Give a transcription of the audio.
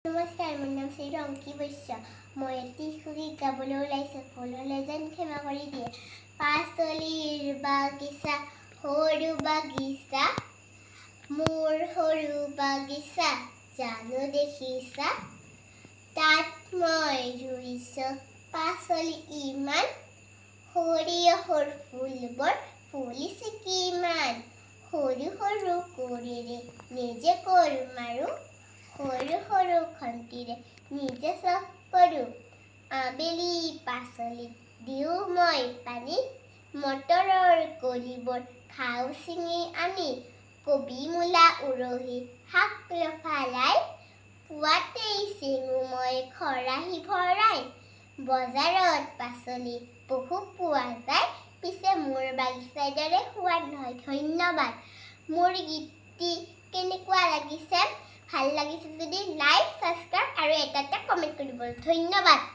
নমস্কাৰ, মোৰ নাম শ্ৰী ৰংকি বৈশ্য। মই এটি গীত গাবলৈ ওলাইছোঁ। ভুল হ'লে যেন ক্ষমা কৰি দিয়ে। পাচলিৰ বাগিচা, সৰু বাগিচা, মোৰ সৰু বাগিচা, জানো দেখিছা? তাত মই ৰুইছোঁ পাচলি ইমান, সৰিয়হৰ ফুলবোৰ ফুলিছে কিমান। সৰু সৰু কোৰেৰে নিজে কোৰ মাৰোঁ, সৰু সৰু খন্তিৰে নিজে চহ কৰোঁ। আবেলি পাচলিত দিওঁ মই পানী, মটৰৰ কলিবোৰ খাওঁ ছিঙি আনি। কবি, মূলা, উৰহি, শাক ৰফালাই, পুৱাতেই ছিঙো মই খৰাহী ভৰাই। বজাৰত পাচলি বহু পোৱা যায়, পিছে মোৰ বাগিচাৰ দৰে সোৱাদ নহয়। ধন্যবাদ। মোৰ গীতটি কেনেকুৱা লাগিছে? ভাল লাগিছে যদি লাইক, ছাবস্ক্ৰাইব আৰু এটা কমেণ্ট কৰিব। ধন্যবাদ।